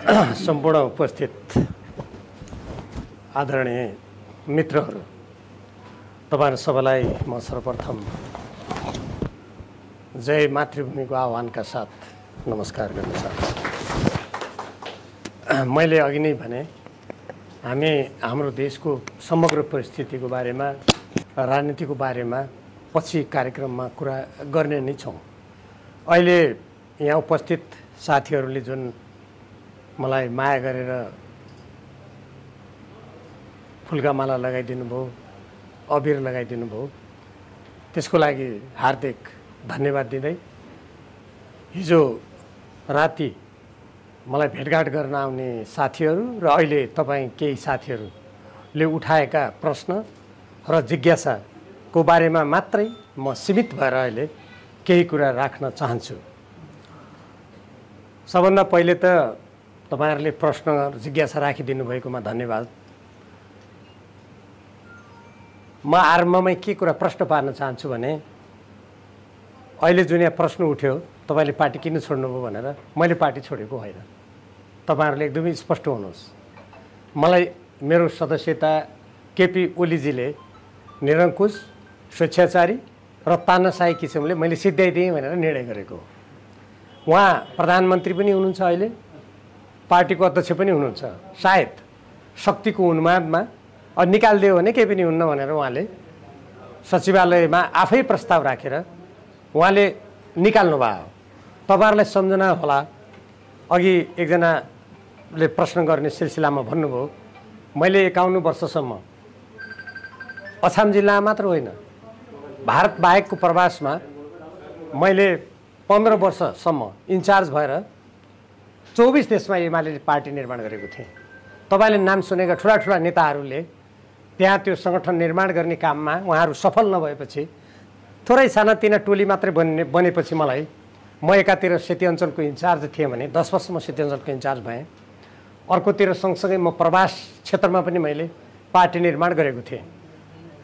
सम्पूर्ण उपस्थित आदरणीय मित्रहरू, तपाईहरु सबैलाई म सर्वप्रथम जय मातृभूमिको आह्वानका साथ नमस्कार गर्न चाहन्छु। मैले अघि नै भने हामी हाम्रो देशको समग्र परिस्थितिको बारेमा, राजनीतिको बारेमा पछि कार्यक्रममा कुरा गर्ने नै छौं। अहिले यहाँ उपस्थित साथीहरूले जुन मलाई माया गरेर फुलका माला लगाइदिनु भयो, अबिर लगाइदिनु भयो, त्यसको लागि हार्दिक धन्यवाद दिँदै हिजो राति मलाई भेटघाट गर्न आउने साथीहरू र अहिले तपाईं केही साथीहरूले उठाएका प्रश्न र जिज्ञासाको बारेमा मात्रै म सीमित भएर अहिले केही कुरा राख्न चाहन्छु। सबभन्दा पहिले त तपाईहरुले प्रश्न जिज्ञासा राखिदिनु भएकोमा धन्यवाद। म आरम्भमै के कुरा प्रश्न पार्न चाहन्छु भने अहिले जुन यहाँ प्रश्न उठ्यो तपाईले पार्टी किन छोड्नुभयो भनेर, मैले पार्टी छोडेको होइन। तपाईहरुले एकदमै स्पष्ट हुनुहोस्। मलाई मेरो सदस्यता केपी ओलीजीले निरङ्कुश, स्वेच्छाचारी र तानाशाही किसिमले मैले सिध्याइदिएँ भनेर निर्णय गरेको। उहाँ प्रधानमन्त्री पनि हुनुहुन्छ, अहिले पार्टीको अध्यक्ष पनि हुनुहुन्छ। सायद शक्तिको उन्मादमा निकाल्दियो भने केही पनि हुन्न भनेर उहाँले सचिवालयमा आफै प्रस्ताव राखेर उहाँले निकाल्नु भयो। तपाईहरुलाई सम्झना होला, अघि एकजनाले प्रश्न गर्ने सिलसिलामा भन्नुभयो मैले 51 वर्षसम्म अछाम जिल्ला मात्र होइन भारत बाहेकको प्रवासमा मैले 15 वर्षसम्म इन्चार्ज भएर 24 देशमा एमाले पार्टी निर्माण गरेको थिएँ। तपाईले नाम सुनेका ठुला नेताहरूले त्यहाँ त्यो संगठन निर्माण गर्ने काममा उहाँहरू सफल नभएपछि थोरै सानातिना टोली मात्रै बनेपछि म एकातिर सेती अञ्चलको इन्चार्ज थिएँ भने 10 वर्ष म सेती अञ्चलको इन्चार्ज भएँ। अर्कोतिर सँगसँगै म प्रवास क्षेत्रमा पनि मैले पार्टी निर्माण गरेको थिएँ।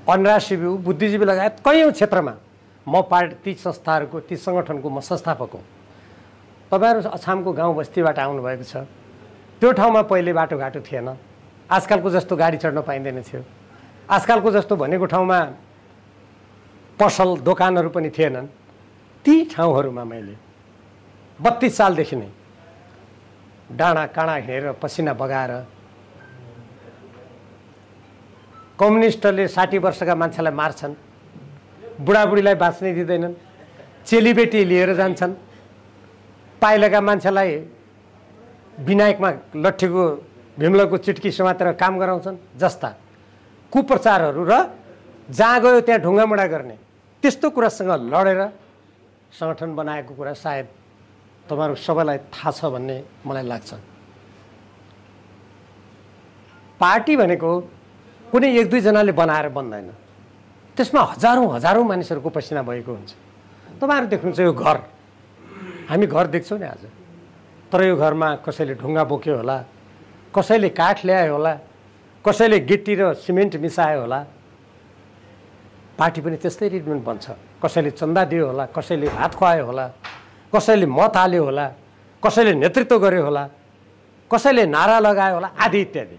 अन्रा शिविर, बुद्धिजीवी लगायत कयौँ क्षेत्रमा म पार्टी ती संस्थाहरूको, ती संगठनको म संस्थापक हुँ। तपाईहरु अछामको गाउँ बस्तीबाट आउनुभएको छ। त्यो ठाउँमा पहिले बाटोघाटो थिएन, आजकलको जस्तो गाडी चढ्न पाइँदैन थियो। आजकलको जस्तो भनेको ठाउँमा पसल दोकानहरू पनि थिएनन्। ती ठाउँहरूमा मैले 32 सालदेखि नै डाँडा काँडा हिँडेर पसिना बगाएर, कम्युनिस्टले 60 वर्षका मान्छेलाई मार्छन्, बुढाबुढीलाई बाँच्नै दिँदैनन्, चेलीबेटी लिएर जान्छन्, पाइलाका मान्छेलाई विनायकमा लट्ठीको भीमलाको चिट्की समातेर काम गराउँछन् जस्ता कुप्रचारहरू र जहाँ गयो त्यहाँ ढुङ्गामुढा गर्ने त्यस्तो कुरासँग लडेर संगठन बनाएको कुरा सायद तपाईहरु सबैलाई थाहा छ भन्ने मलाई लाग्छ। पार्टी भनेको कुनै 1-2 जनाले बनाएर बन्दैन, त्यसमा हजारौं मानिसहरूको पसिना भएको हुन्छ। तपाईहरु देख्नुहुन्छ यो घर, हामी घर देख्छौँ नि आज, तर यो घरमा कसैले ढुङ्गा बोक्यो होला, कसैले काठ ल्यायो होला, कसैले गिट्टी र सिमेन्ट मिसायो होला। पार्टी पनि त्यस्तै रिडमेन्ट बन्छ। कसैले चन्दा दियो होला, कसैले भात खुवायो होला, कसैले मत हाल्यो होला, कसैले नेतृत्व गर्यो होला, कसैले नारा लगायो होला, आदि इत्यादि।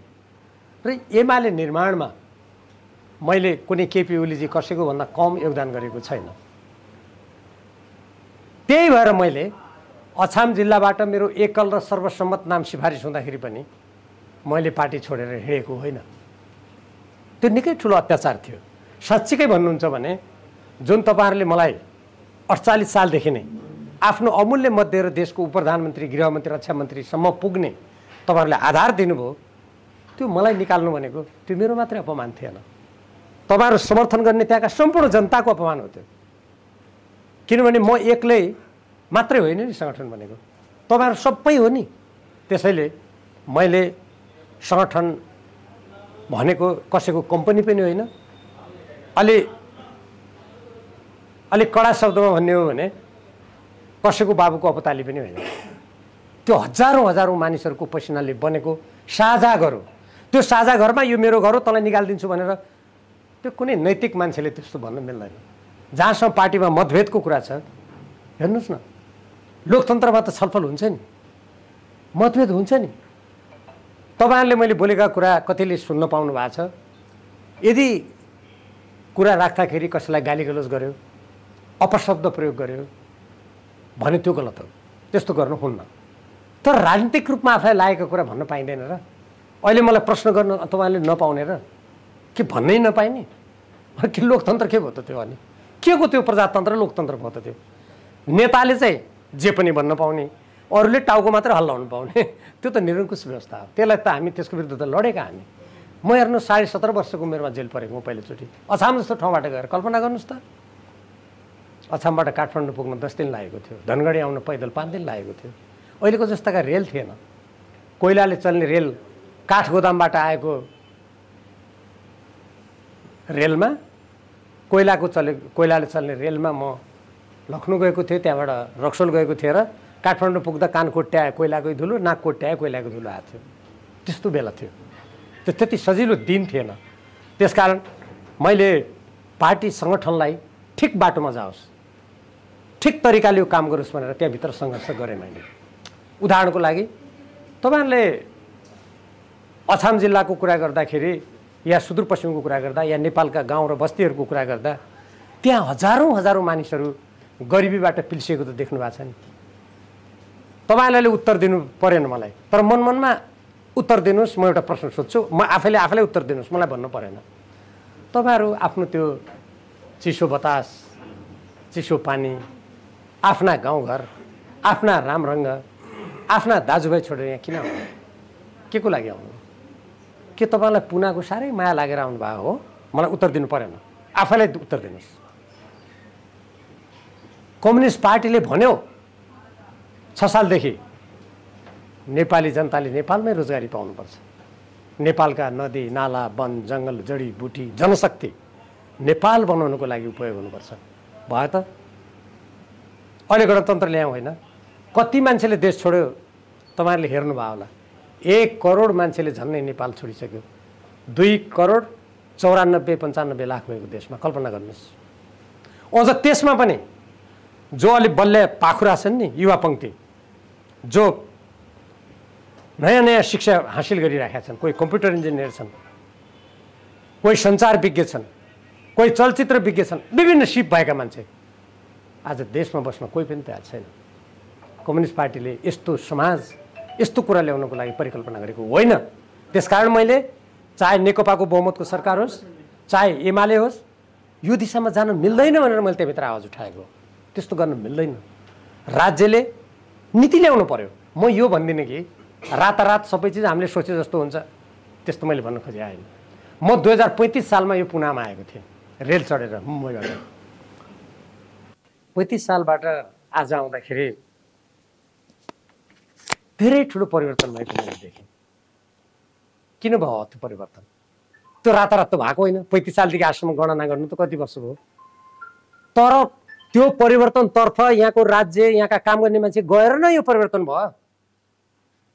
र एमाले निर्माणमा मैले कुनै केपी ओलीजी कसैको भन्दा कम योगदान गरेको छैन। त्यही भएर मैले अछाम जिल्लाबाट मेरो एकल र सर्वसम्मत नाम सिफारिस हुँदाखेरि पनि मैले पार्टी छोडेर हिँडेको होइन। त्यो निकै ठुलो अत्याचार थियो। साँच्चीकै भन्नुहुन्छ भने जुन तपाईहरुले मलाई 48 सालदेखि नै आफ्नो अमूल्य मत दिएर देशको उपप्रधानमन्त्री, गृहमन्त्री, रक्षा मन्त्रीसम्म पुग्ने तपाईहरुले आधार दिनुभयो, त्यो मलाई निकाल्नु भनेको त्यो मेरो मात्रै अपमान थिएन, तपाईहरु समर्थन गर्ने त्यहाँका सम्पूर्ण जनताको अपमान हो त्यो। किनभने म एक्लै मात्रै होइन नि संगठन भनेको, तपाईहरु सबै हो नि। त्यसैले मैले संगठन भनेको कसैको कम्पनी पनि होइन। अलि कडा शब्दमा भन्ने हो भने कसैको बाबुको अपताली पनि होइन। त्यो हजारौं मानिसहरूको पसिनाले बनेको साझा घर हो। त्यो साझा घरमा यो मेरो घर हो, तँलाई निकाल्दिन्छु भनेर त्यो कुनै नैतिक मान्छेले त्यस्तो भन्न मिल्दैन। जहाँसम्म पार्टीमा मतभेदको कुरा छ, हेर्नुहोस् न, लोकतन्त्रमा त छलफल हुन्छ नि, मतभेद हुन्छ नि, तपाईँहरूले मैले बोलेका कुरा कतिले सुन्न पाउनु भएको छ? यदि कुरा राख्दाखेरि कसैलाई गालीगलोज गर्यो, अपशब्द प्रयोग गर्यो भने त्यो गलत हो, त्यस्तो गर्नु हुन्न। तर राजनीतिक रूपमा आफूलाई लागेको कुरा भन्न पाइँदैन र? अहिले मलाई प्रश्न गर्न तपाईँले नपाउने र के भन्नै नपाइने? के लोकतन्त्र के भयो त त्यो? अनि के को त्यो प्रजातन्त्र लोकतन्त्र भयो त त्यो? नेताले चाहिँ जे पनि भन्न पाउने, अरूले टाउको मात्र हल्लाउनु पाउने, त्यो त निरङ्कुश व्यवस्था हो। त्यसलाई त हामी त्यसको विरुद्ध त लडेका हामी। म हेर्नु 17.5 वर्षको उमेरमा जेल परेको म पहिलोचोटि अछाम जस्तो ठाउँबाट गएर। कल्पना गर्नुहोस् त, अछामबाट काठमाडौँ पुग्न 10 दिन लागेको थियो, धनगढी आउन पैदल 5 दिन लागेको थियो। अहिलेको जस्ताका रेल थिएन, कोइलाले चल्ने रेल, काठ गोदामबाट आएको रेलमा, कोइलाले चल्ने रेलमा म लखनऊ गएको थिएँ, त्यहाँबाट रक्सोल गएको थिएँ र काठमाडौँ पुग्दा कान कोट्याए कोइलाकै धुलो, नाक कोट्याए कोइलाको धुलो आएको थियो। त्यस्तो बेला थियो, त्यो त्यति सजिलो दिन थिएन। त्यसकारण मैले पार्टी सङ्गठनलाई ठिक बाटोमा जाओस्, ठिक तरिकाले यो काम गरोस् भनेर त्यहाँभित्र सङ्घर्ष गरेँ मैले। उदाहरणको लागि तपाईँहरूले अछाम जिल्लाको कुरा गर्दाखेरि या सुदूरपश्चिमको कुरा गर्दा या नेपालका गाउँ र बस्तीहरूको कुरा गर्दा त्यहाँ हजारौँ मानिसहरू गरिबीबाट पिल्सिएको त देख्नु भएको छ नि। तपाईँहरूले उत्तर दिनु परेन मलाई, तर मनमनमा उत्तर दिनुहोस्। म एउटा प्रश्न सोध्छु, म आफैलाई उत्तर दिनुहोस्, मलाई भन्नु परेन। तपाईँहरू आफ्नो त्यो चिसो बतास, चिसो पानी, आफ्ना गाउँघर, आफ्ना रामरङ्ग, आफ्ना दाजुभाइ छोडेर यहाँ किन आउनु? के को लागि आउनु? के तपाईँलाई पुनाको साह्रै माया लागेर आउनुभएको हो? मलाई उत्तर दिनु परेन, आफैलाई उत्तर दिनुहोस्। कम्युनिस्ट पार्टीले भन्यो 6 सालदेखि नेपाली जनताले नेपालमै रोजगारी पाउनुपर्छ, नेपालका नदी नाला वन जङ्गल जडीबुटी जनशक्ति नेपाल बनाउनको लागि उपयोग हुनुपर्छ। भयो त? अहिले गणतन्त्र ल्याउँ होइन? कति मान्छेले देश छोड्यो तपाईँहरूले हेर्नुभयो होला। 1 करोड मान्छेले झन्नै नेपाल छोडिसक्यो। 2 करोड 94-95 लाख भएको देशमा कल्पना गर्नुहोस्। अझ त्यसमा पनि जो अलि बल्ल पाखुरा छन् नि, युवा पङ्क्ति, जो नयाँ शिक्षा हासिल गरिरहेका छन्, कोही कम्प्युटर इन्जिनियर छन्, कोही सञ्चार विज्ञ छन्, कोही चलचित्र विज्ञ छन्, विभिन्न सिप भएका मान्छे आज देशमा बस्न कोही पनि तयार छैन। कम्युनिस्ट पार्टीले यस्तो समाज, यस्तो कुरा ल्याउनको लागि परिकल्पना गरेको होइन। त्यसकारण मैले चाहे नेकपाको बहुमतको सरकार होस्, चाहे एमाले होस्, यो दिशामा जान मिल्दैन भनेर मैले त्यहाँभित्र आवाज उठाएको। त्यस्तो गर्न मिल्दैन। राज्यले नीति ल्याउनु पर्यो। म यो भन्दिनँ कि रातारात सबै चिज हामीले सोचे जस्तो हुन्छ, त्यस्तो मैले भन्न खोजेँ होइन। म 2035 सालमा यो पुनामा आएको थिएँ रेल चढेर मुम्बईबाट। 35 सालबाट आज आउँदाखेरि धेरै ठुलो परिवर्तन भएको मैले देखेँ। किन भयो त्यो परिवर्तन? त्यो रातारात त भएको होइन। 35 सालदेखि आजसम्म गणना गर्नु त कति वर्ष भयो? तर त्यो परिवर्तनतर्फ यहाँको राज्य, यहाँका काम गर्ने मान्छे गएर नै यो परिवर्तन भयो।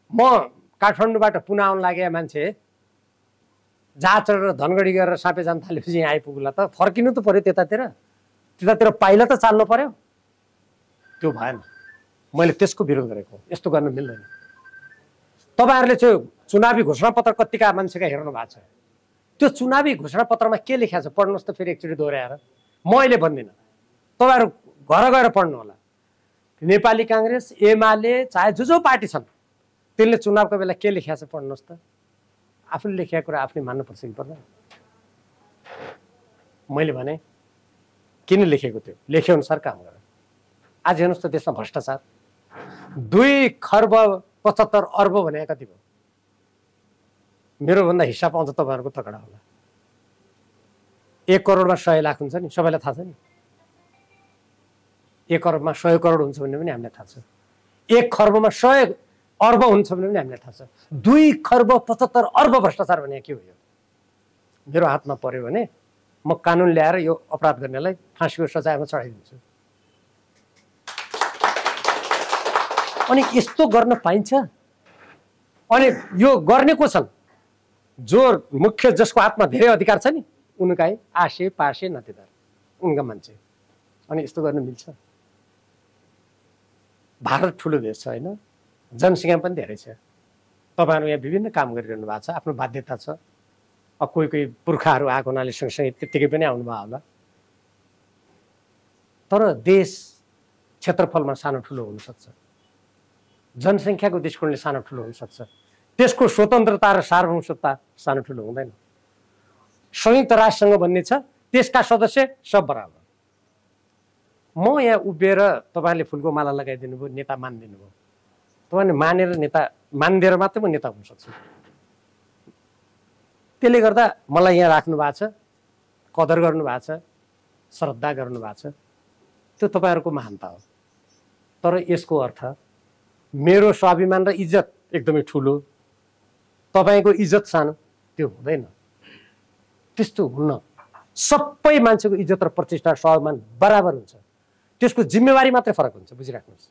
म काठमाडौँबाट पुना आउन लागेका मान्छे जहाज चढेर धनगढी गरेर सापे जान थालेपछि यहाँ आइपुग्ला त फर्किनु त पर्यो, त्यतातिर पाइला त चाल्नु पर्यो। त्यो भएन। मैले त्यसको विरोध गरेको। यस्तो गर्न मिल्दैन। तपाईँहरूले चाहिँ चुनावी घोषणापत्र कतिका मान्छेका हेर्नु भएको छ? त्यो चुनावी घोषणापत्रमा के लेखेको छ पढ्नुहोस् त फेरि एकचोटि दोहोऱ्याएर। म अहिले भन्दिनँ, तपाईँहरू घर गएर पढ्नु होला। नेपाली काङ्ग्रेस, एमाले, चाहे जो पार्टी छन्, त्यसले चुनावको बेला के लेखेको छ पढ्नुहोस् त। आफूले लेखेको कुरा आफूले मान्नुपर्छ कि पर्दैन? मैले भने किन लेखेको त्यो? लेखे अनुसार काम गर। आज हेर्नुहोस् त देशमा भ्रष्टाचार 2 खर्ब 75 अर्ब भने कति भयो? मेरो भन्दा हिसाब आउँछ तपाईँहरूको तगडा होला। 1 करोडमा 100 लाख हुन्छ नि, सबैलाई थाहा छ नि। 1 करोडमा 100 करोड हुन्छ भन्ने पनि हामीलाई थाहा छ। 1 खर्बमा 100 अर्ब हुन्छ भने पनि हामीलाई थाहा छ। 2 खर्ब 75 अर्ब भ्रष्टाचार भने के हो? यो मेरो हातमा पर्यो भने म कानुन ल्याएर यो अपराध गर्नेलाई फाँसीको सजायमा चढाइदिन्छु। अनि यस्तो गर्न पाइन्छ? अनि यो गर्ने को छन्? जो मुख्य, जसको हातमा धेरै अधिकार छ नि, उनकै आशे पाशे नातेदार, उनका मान्छे। अनि यस्तो गर्न मिल्छ? भारत ठुलो देश छ होइन? जनसङ्ख्या पनि धेरै छ। तपाईँहरू यहाँ विभिन्न काम गरिरहनु भएको छ, आफ्नो बाध्यता छ। अब कोही कोही पुर्खाहरू आएको हुनाले सँगसँगै त्यत्तिकै पनि आउनुभयो होला। तर देश क्षेत्रफलमा सानो ठुलो हुनसक्छ, जनसङ्ख्याको दृष्टिकोणले सानो ठुलो हुनसक्छ, त्यसको स्वतन्त्रता र सार्वभौमता सानो ठुलो हुँदैन। संयुक्त राष्ट्रसँग भन्ने छ त्यसका सदस्य सब बराबर। म यहाँ उभिएर तपाईँले फुलको माला लगाइदिनु भयो, नेता मानिदिनु भयो, तपाईँले मानेर नेता मानिदिएर मात्रै म नेता हुन सक्छु। त्यसले गर्दा मलाई यहाँ राख्नु भएको छ, कदर गर्नु भएको छ, श्रद्धा गर्नु भएको छ, त्यो तपाईँहरूको महानता हो। तर यसको अर्थ मेरो स्वाभिमान र इज्जत एकदमै ठुलो, तपाईँको इज्जत सानो, त्यो हुँदैन। त्यस्तो हुन्न। सबै मान्छेको इज्जत र प्रतिष्ठा स्वाभिमान बराबर हुन्छ, त्यसको जिम्मेवारी मात्रै फरक हुन्छ। बुझिराख्नुहोस्,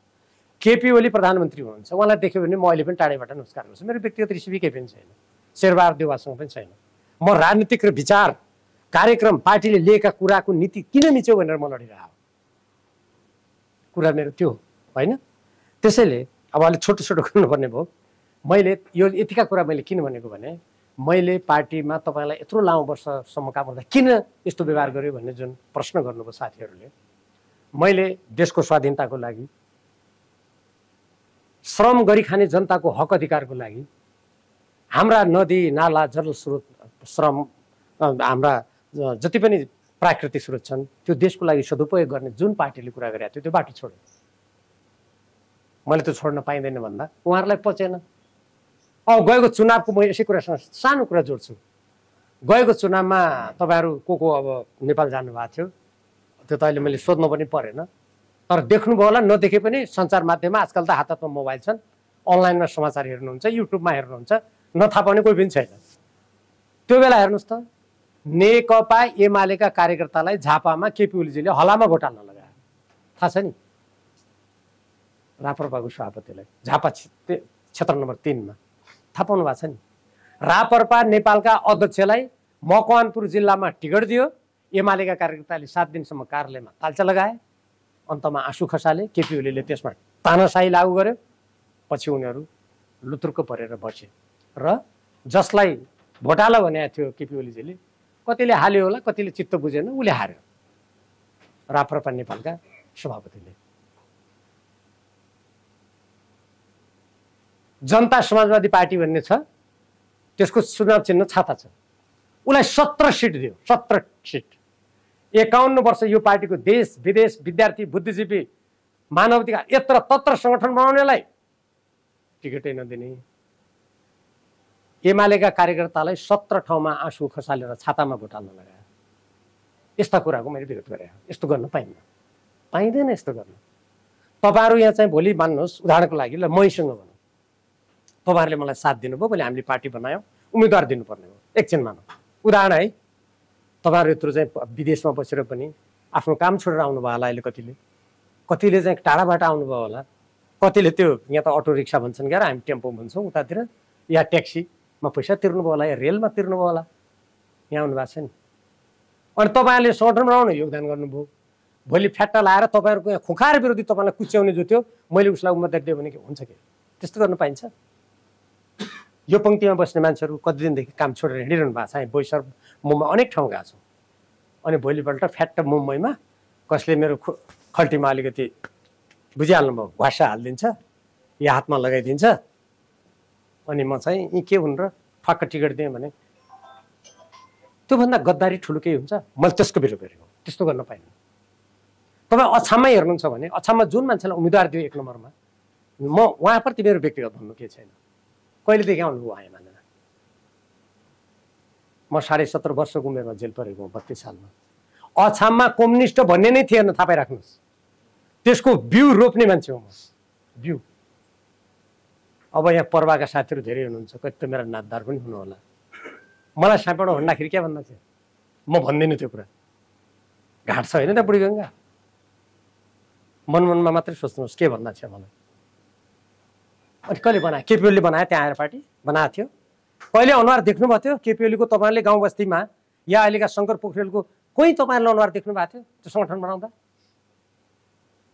केपी ओली प्रधानमन्त्री हुनुहुन्छ, उहाँलाई देख्यो भने म अहिले पनि टाढैबाट नमस्कार गर्छु। मेरो व्यक्तिगत रिसिभी केही पनि छैन, शेरबहादुर देउवासँग पनि छैन। म राजनीतिक र विचार कार्यक्रम पार्टीले लिएका कुराको नीति किन मिच्यो भनेर म लडिरहेको कुरा मेरो त्यो होइन। त्यसैले अब अलिक छोटो छोटो गर्नुपर्ने भयो। मैले यो यतिका कुरा मैले किन भनेको भने मैले पार्टीमा तपाईँलाई यत्रो लामो वर्षसम्म काम गर्दा किन यस्तो व्यवहार गर्यो भन्ने जुन प्रश्न गर्नुभयो साथीहरूले, मैले देशको स्वाधीनताको लागि, श्रम गरी खाने जनताको हक अधिकारको लागि, हाम्रा नदी नाला जल स्रोत श्रम हाम्रा जति पनि प्राकृतिक स्रोत छन् त्यो देशको लागि सदुपयोग गर्ने जुन पार्टीले कुरा गरेको थियो त्यो बाटो छोड्यो। मैले त्यो छोड्न पाइँदैन भन्दा उहाँहरूलाई पचेन। गएको चुनावको म यसै कुरासँग सानो कुरा जोड्छु। गएको चुनावमा तपाईँहरू को अब नेपाल जानुभएको थियो, त्यो त अहिले मैले सोध्नु पनि परेन, तर देख्नुभयो होला, नदेखे पनि सञ्चार माध्यममा आजकल त हात हातमा मोबाइल छन्, अनलाइनमा समाचार हेर्नुहुन्छ, युट्युबमा हेर्नुहुन्छ, नथाहा पाउने कोही पनि छैन। त्यो बेला हेर्नुहोस् त, नेकपा एमालेका कार्यकर्तालाई झापामा केपी ओलीजीले हलामा भोट हाल्न लगायो, थाहा छ नि, राप्रपाको सभापतिलाई झापा क्षेत्र नम्बर 3 मा, थाहा पाउनु भएको छ नि। राप्रपा नेपालका अध्यक्षलाई मकवानपुर जिल्लामा टिकट दियो, एमालेका कार्यकर्ताले 7 दिनसम्म कार्यालयमा तालचा लगाए, अन्तमा आँसु खसाले, केपी ओलीले त्यसमा तानाशाही लागू गर्यो, पछि उनीहरू लुतुर्क परेर बसे। र जसलाई भोटाला भनेको थियो केपी ओलीजीले, कतिले हाल्यो होला, कतिले चित्त बुझेन, उसले हार्यो, राप्रपा नेपालका सभापतिले। जनता समाजवादी पार्टी भन्ने छ, त्यसको चुनाव चिन्ह छाता छ, उसलाई 17 सिट दियो, 17 सिट। 51 वर्ष यो पार्टीको देश विदेश विद्यार्थी बुद्धिजीवी मानवाधिकार यत्र तत्र संगठन बनाउनेलाई टिकटै नदिने, एमालेका कार्यकर्तालाई 17 ठाउँमा आँसु खसालेर छातामा भोट हाल्न लगायो। यस्ता कुराको मैले विरोध गरेँ। यस्तो गर्न पाइँदैन यस्तो गर्न। तपाईँहरू यहाँ चाहिँ भोलि मान्नुहोस्, उदाहरणको लागि ल मैसँग भनौँ, तपाईँहरूले मलाई साथ दिनुभयो, मैले हामीले पार्टी बनायौँ, उम्मेदवार दिनुपर्ने हो, एकछिन मानौँ उदाहरण है। तपाईँहरू यत्रो चाहिँ विदेशमा बसेर पनि आफ्नो काम छोडेर आउनुभयो होला, अहिले कतिले चाहिँ टाढाबाट आउनुभयो होला, कतिले त्यो यहाँ त अटो रिक्सा भन्छन् क्या, हामी टेम्पो भन्छौँ उतातिर, या ट्याक्सीमा पैसा तिर्नुभयो होला, या रेलमा तिर्नुभयो होला, यहाँ आउनु भएको छ नि। अनि तपाईँहरूले सङ्गठन बनाउन योगदान गर्नुभयो, भोलि फ्याट्टा लाएर तपाईँहरूको यहाँ खुखार विरोधी तपाईँलाई कुच्याउने जो थियो, मैले उसलाई उम्मेदवार दियो भने के हुन्छ कि? त्यस्तो गर्न पाइन्छ? यो पङ्क्तिमा बस्ने मान्छेहरू कति दिनदेखि काम छोडेर हिँडिरहनु भएको छ, हामी बोईसर मुम्बई अनेक ठाउँ गएको छौँ। अनि भोलिपल्ट फ्याट्ट मुम्बईमा कसले मेरो खल्टीमा अलिकति बुझिहाल्नुभयो, घुवासा हालिदिन्छ या हातमा लगाइदिन्छ, अनि म चाहिँ यी के हुन् र ठक्क टिकट दिएँ भने त्योभन्दा गद्दारी ठुलो केही हुन्छ? मैले त्यसको विरोध गरेको, त्यस्तो गर्न पाइँदैन। तपाईँ अछाममै हेर्नुहुन्छ भने अछाममा जुन मान्छेलाई उम्मेदवार दियो 1 नम्बरमा, म उहाँप्रति मेरो व्यक्तिगत भन्नु केही छैन, कहिलेदेखि आउनुभयो उहाँ मानेर। म 17.5 वर्षको उमेरमा जेल परेको 32 सालमा। अछाममा कम्युनिस्ट भन्ने नै थिएन, थाहा पाइराख्नुहोस्, त्यसको बिउ रोप्ने मान्छे हो म, बिउ। अब यहाँ पर्वाका साथीहरू धेरै हुनुहुन्छ, कति त मेरा नातदार पनि हुनु होला, मलाई साँपेबाट भन्दाखेरि के भन्दा थियो, म भन्दिनँ त्यो कुरा, घाट छ होइन त बुढीगङ्गा, मनमनमा मात्रै सोच्नुहोस् के भन्दा थियो मलाई। अनि कहिले बनायो? केपी ओलीले बनायो, त्यहाँ आएर पार्टी बनाएको थियो। कहिले अनुहार देख्नुभएको थियो केपी ओलीको? तपाईँहरूले गाउँ बस्तीमा या अहिलेका शङ्कर पोखरेलको कोही तपाईँहरूले अनुहार देख्नु भएको थियो त्यो सङ्गठन बनाउँदा?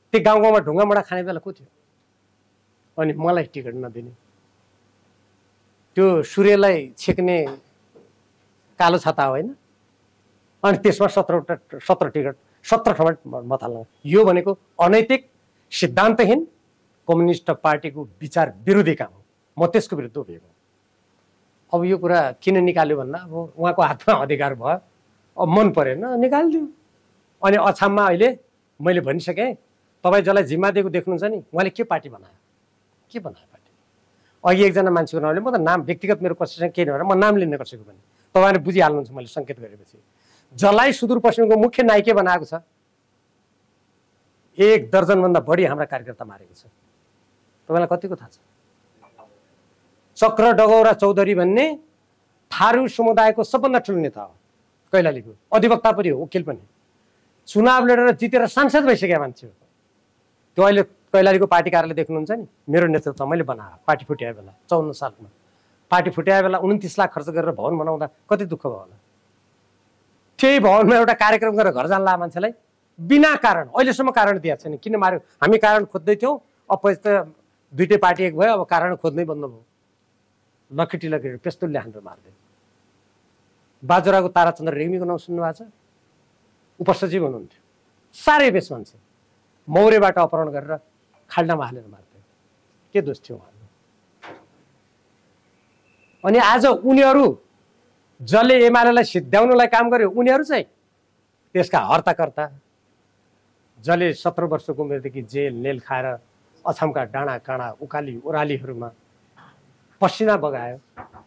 त्यो गाउँ गाउँमा ढुङ्गा मुढा खाने बेला को थियो? अनि मलाई टिकट नदिने, त्यो सूर्यलाई छेक्ने कालो छाता होइन, अनि त्यसमा 17 टिकट 17 ठाउँमा मत हाल्नु, यो भनेको अनैतिक सिद्धान्तहीन कम्युनिस्ट पार्टीको विचार विरोधी काम हो। म त्यसको विरुद्ध उभिएको। अब यो कुरा किन निकाल्यो भन्दा अब उहाँको हातमा अधिकार भयो, अब मन परेन निकालिदियो। अनि अछाममा अहिले मैले भनिसकेँ, तपाईँ जसलाई जिम्मा दिएको देख्नुहुन्छ नि, उहाँले के पार्टी बनायो, के बनायो पार्टी। अघि एकजना मान्छेको नामले, म त नाम व्यक्तिगत मेरो कसैसँग केही नभएर म नाम लिन कसैको पनि, तपाईँले बुझिहाल्नुहुन्छ मैले सङ्केत गरेपछि। जसलाई सुदूरपश्चिमको मुख्य नायिका बनाएको छ, 1 दर्जनभन्दा बढी हाम्रा कार्यकर्ता मारेको छ। तपाईँलाई कतिको थाहा छ? चक्र डगौरा चौधरी भन्ने थारू समुदायको सबभन्दा ठुलो नेता हो, कैलालीको अधिवक्ता पनि हो, वकिल पनि, चुनाव लडेर जितेर सांसद भइसकेका मान्छे हो। त्यो अहिले कैलालीको पार्टी कार्यालय देख्नुहुन्छ नि, मेरो नेतृत्व मैले बनाएको। पार्टी फुट्याए बेला 54 सालमा पार्टी फुट्याए बेला 29 लाख खर्च गरेर भवन बनाउँदा कति दुःख भयो होला। त्यही भवनमा एउटा कार्यक्रम गरेर घर जान्ला मान्छेलाई बिना कारण, अहिलेसम्म कारण दिएको छैन। किन मार्यो? हामी कारण खोज्दै थियौँ, अब त दुईटै पार्टी एक भयो, अब कारण खोज्नै बन्द भयो। लखेटी पेस्तुलले हानेर मारिदियो। बाजुराको ताराचन्द्र रेग्मीको नाउँ सुन्नुभएको छ? उपसचिव हुनुहुन्थ्यो, साह्रै बेस मान्छे, मौरेबाट अपहरण गरेर खाल्डामा हालेर मारिदियो। के दोष थियो उहाँको? अनि आज उनीहरू जसले एमालेलाई सिद्ध्याउनलाई काम गर्यो, उनीहरू चाहिँ त्यसका हर्ताकर्ता, जसले 17 वर्षको उमेरदेखि जेल नेल खाएर अछामका डाँडा काँडा उकाली ओह्रालीहरूमा पसिना बगायो,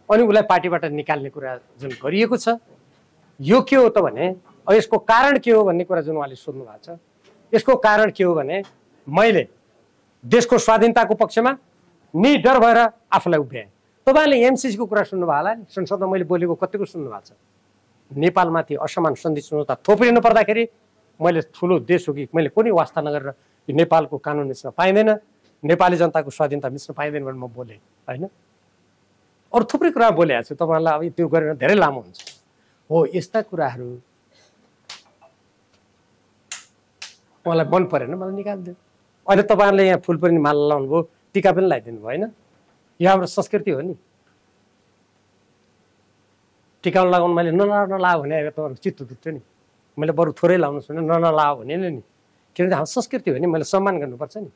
अनि उसलाई पार्टीबाट निकाल्ने कुरा जुन गरिएको छ, यो के हो त भने, यसको कारण के हो भन्ने कुरा जुन उहाँले सोध्नु भएको छ, यसको कारण के हो भने मैले देशको स्वाधीनताको पक्षमा निडर भएर आफूलाई उभ्याएँ। तपाईँले एमसिसीको कुरा सुन्नुभयो होला नि, संसदमा मैले बोलेको कतिको सुन्नु भएको छ। नेपालमाथि असमान सन्धिसम्झौता थोप्रिनु पर्दाखेरि मैले ठुलो देश हो कि मैले कुनै वास्ता नगरेर यो नेपालको कानुन मिच्न पाइँदैन, नेपाली जनताको स्वाधीनता मिच्न पाइँदैन भनेर म बोलेँ होइन। अरू थुप्रै कुरा बोलेको छु, तपाईँहरूलाई अब त्यो गरेर धेरै लामो हुन्छ। हो, यस्ता कुराहरू मलाई मन परेन, मलाई निकालिदियो। अहिले तपाईँहरूले यहाँ फुल पनि माला लाउनु भयो, टिका पनि लगाइदिनु भयो होइन। यो हाम्रो संस्कृति हो नि। टिका लगाउनु मैले नलाऊ भने तपाईँहरूको चित्त दुख्थ्यो नि। मैले बरु थोरै लाउनु सुने नलाऊ भने नि, किनभने हाम्रो संस्कृति हो नि, मैले सम्मान गर्नुपर्छ नि।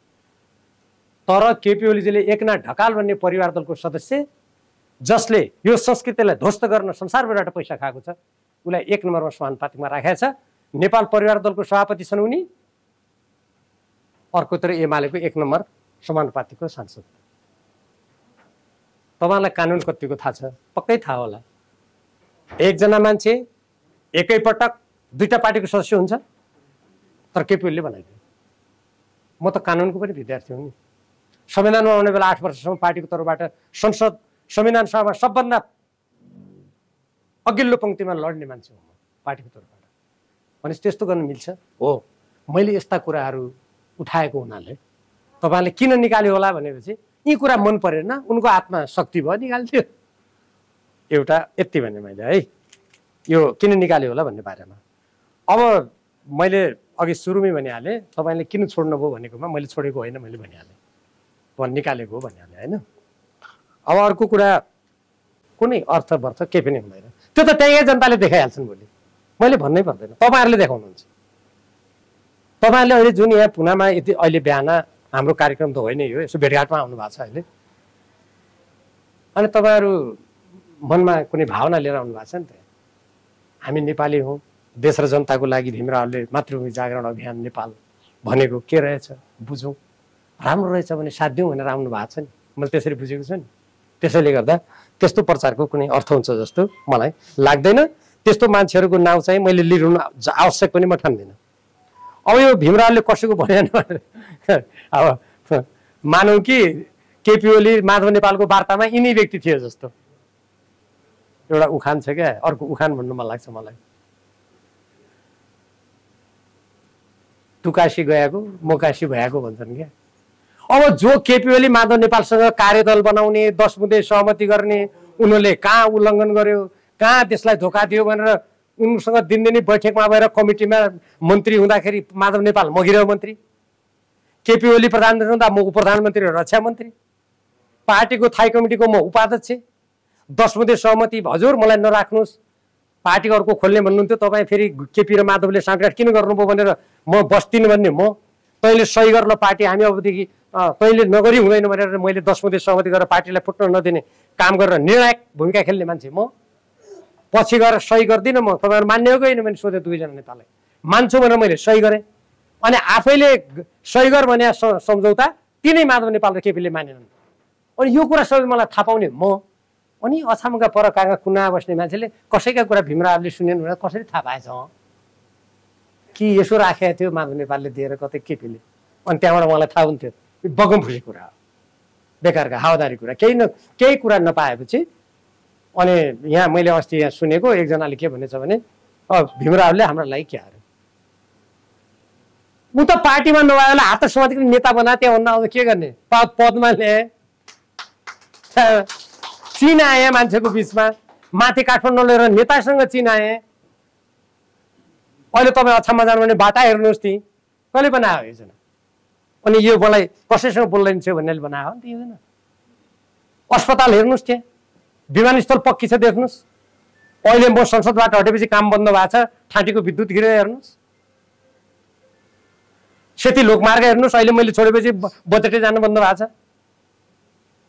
तर केपी ओलीजीले एकनाथ ढकाल भन्ने परिवार दलको सदस्य, जसले यो संस्कृतिलाई ध्वस्त गर्न संसारभरबाट पैसा खाएको छ, उसलाई 1 नम्बरमा समानुपातिकमा राखेको छ। नेपाल परिवार दलको सभापति छन् उनी, अर्कोतिर एमालेको 1 नम्बर समानुपातिकको सांसद। तपाईँलाई कानुन कतिको थाहा छ? पक्कै थाहा होला। एकजना मान्छे एकैपटक 2टा पार्टीको सदस्य हुन्छ, तर केपी ओलीले बनाइदियो। म त कानुनको पनि विद्यार्थी हुँ नि। संविधानमा आउने बेला 8 वर्षसम्म पार्टीको तर्फबाट संसद संविधान सभामा सबभन्दा अघिल्लो पङ्क्तिमा लड्ने मान्छे हो म पार्टीको तर्फबाट। भनेपछि त्यस्तो गर्न मिल्छ? हो, मैले यस्ता कुराहरू उठाएको हुनाले तपाईँले किन निकाल्यो होला भनेपछि यी कुरा मन परेन, उनको आत्मा शक्ति भयो निकाल्थ्यो। एउटा यति भने मैले है, यो किन निकाल्यो होला भन्ने बारेमा। अब मैले अघि सुरुमै भनिहालेँ, तपाईँले किन छोड्नुभयो भनेकोमा मैले छोडेको होइन, मैले भनिहालेँ, निकालेको हो भनिहालेँ होइन। अब अर्को कुरा, कुनै अर्थवर्थ केही पनि हुँदैन, त्यो त त्यही जनताले देखाइहाल्छन् भोलि, मैले भन्नै पर्दैन, तपाईँहरूले देखाउनुहुन्छ। तपाईँहरूले अहिले जुन यहाँ पुनामा यति अहिले बिहान हाम्रो कार्यक्रम त होइन यो, यसो भेटघाटमा आउनु भएको छ अहिले, अनि तपाईँहरू मनमा कुनै भावना लिएर आउनु भएको छ नि त। हामी नेपाली हौँ, देश र जनताको लागि भीमरावले मातृभूमि जागरण अभियान नेपाल भनेको के रहेछ बुझौँ, राम्रो रहेछ भने साथ दिउँ भनेर आउनु भएको छ नि, मैले त्यसरी बुझेको छु नि। त्यसैले गर्दा त्यस्तो प्रचारको कुनै अर्थ हुन्छ जस्तो मलाई लाग्दैन। त्यस्तो मान्छेहरूको नाउँ चाहिँ मैले लिनु आवश्यक पनि म ठान्दिनँ। अब यो भीमरावले कसैको भनेन अब मानौँ कि केपी ओली माधव नेपालको वार्तामा यिनी व्यक्ति थियो जस्तो एउटा उखान छ क्या, अर्को उखान भन्नु मन लाग्छ मलाई। तुकासी गएको मोकासी भएको भन्छन् क्या। अब जो केपी ओली माधव नेपालसँग कार्यदल बनाउने, 10 बुँदे सहमति गर्ने, उनीहरूले कहाँ उल्लङ्घन गर्यो, कहाँ देशलाई धोका दियो भनेर उनीसँग दिनदिनै बैठकमा भएर कमिटीमा मन्त्री हुँदाखेरि माधव नेपाल म गृह मन्त्री, केपी ओली प्रधानमन्त्री हुँदा म उपप्रधानमन्त्री र रक्षा मन्त्री, पार्टीको थाई कमिटीको म उपाध्यक्ष, 10 बुँदे सहमति हजुर मलाई नराख्नुहोस्, पार्टी अर्को खोल्ने भन्नुहुन्थ्यो, तपाईँ फेरि केपी र माधवले साँठगाँठ किन गर्नुभयो भनेर म बस्दिनँ भन्ने म, तैँले सही गर ल पार्टी, हामी अबदेखि तैँले नगरी हुँदैन भनेर मैले 10 बुँदे सहमति गरेर पार्टीलाई फुट्न नदिने काम गरेर निर्णायक भूमिका खेल्ने मान्छे म, पछि गएर सही गर्दिनँ म। तपाईँहरू मान्ने हो कि होइन भने सोधेँ दुईजना नेतालाई, मान्छु भनेर मैले सही गरेँ। अनि आफैले सही गर भने सम्झौता तिनै माधव नेपाल र केपीले मानेनन्। अनि यो कुरा सबै मलाई थाहा पाउने म। अनि अछामका पर काँगा कुना बस्ने मान्छेले कसैका कुरा भीमरावले सुनेन भनेर कसरी थाहा पाएछ कि यसो राखेको थियो माधव नेपालले दिएर कतै केपीले? अनि त्यहाँबाट मलाई थाहा हुन्थ्यो बगमफुसी कुरा हो, बेकारका हावादारी कुरा, केही कुरा नपाएपछि। अनि यहाँ मैले अस्ति यहाँ सुनेको एकजनाले के भनेछ भने भीमरावले हाम्रो लागि के अरे ऊ त पार्टीमा नभए बेला हात समातिको नेता बनाए, त्यहाँभन्दा अब के गर्ने? पदमा ल्याए, चिनाए मान्छेको बिचमा, माथि काठमाडौँ लिएर नेतासँग चिनाए। अहिले तपाईँ अछाममा जानु भने बाटा हेर्नुहोस्, ती कसले बनायो योजना? अनि यो मलाई कसैसँग बोल्दैन थियो भन्नेले बनायो नि त योजना। अस्पताल हेर्नुहोस्, त्यहाँ विमानस्थल पक्की छ देख्नुहोस्। अहिले म संसदबाट हटेपछि काम बन्द भएको छ, ठाँटीको विद्युत गिरेर हेर्नुहोस्। सेती लोकमार्ग हेर्नुहोस्, अहिले मैले छोडेपछि बजेटै जानु बन्द भएको छ।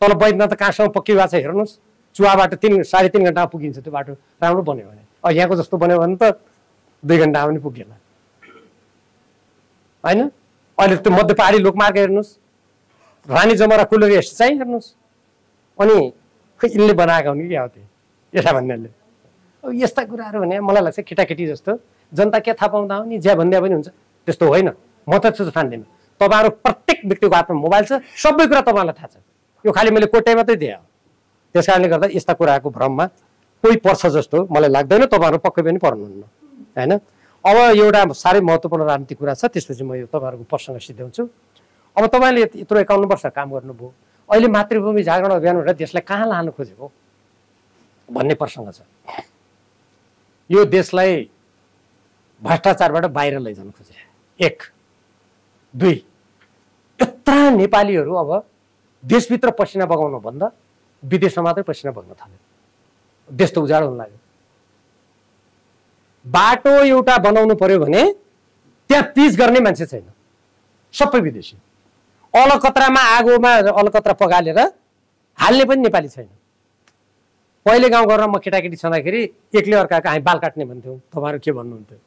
तल बैद्यनाथ कहाँसम्म पक्की भएको छ हेर्नुहोस्। चुवाबाट 3-3.5 घन्टामा पुगिन्छ त्यो बाटो, राम्रो बन्यो भने। अब यहाँको जस्तो बन्यो भने त 2 घन्टामा पनि पुगेन होइन। अहिले त्यो मध्य पहाडी लोकमार्ग हेर्नुहोस्, रानी जमरा कुलरी हेस्ट चाहिँ हेर्नुहोस्। अनि खै यिनले बनाएका हुन् कि क्या हो त्यो यता भन्नेले? अब यस्ता कुराहरू भने मलाई लाग्छ केटाकेटी जस्तो जनता के थाहा पाउँदा हो नि, ज्या भन्दा पनि हुन्छ, त्यस्तो होइन। म त त्यस्तो ठान्दिनँ। तपाईँहरू प्रत्येक व्यक्तिको हातमा मोबाइल छ, सबै कुरा तपाईँलाई थाहा छ। यो खालि मैले कोटै मात्रै दिएँ। त्यस कारणले गर्दा यस्ता कुराको भ्रममा कोही पर्छ जस्तो मलाई लाग्दैन। तपाईँहरू पक्कै पनि पर्नुहुन्न होइन। अब एउटा साह्रै महत्त्वपूर्ण राजनीतिक कुरा छ, त्यसपछि म यो तपाईँहरूको प्रसङ्ग सिद्ध्याउँछु। अब तपाईँले यत्रो 51 वर्ष काम गर्नुभयो, अहिले मातृभूमि जागरण अभियान भनेर देशलाई कहाँ लानु खोजेको भन्ने प्रसङ्ग छ। यो देशलाई भ्रष्टाचारबाट बाहिर लैजानु खोजे। 1, 2 यत्रा नेपालीहरू अब देशभित्र पसिना बगाउनु भन्दा विदेशमा मात्रै पसिना बग्न थाल्यो। देश त उजाड हुन लाग्यो। बाटो एउटा बनाउनु पर्यो भने त्यहाँ पिच गर्ने मान्छे छैन, सबै विदेशी। अलकत्रामा आगोमा अलकत्रा पगालेर हाल्ने पनि नेपाली छैन। पहिले गाउँघरमा म केटाकेटी छँदाखेरि एकले अर्काको हामी बाल काट्ने भन्थ्यौँ। तपाईँहरू के भन्नुहुन्थ्यो?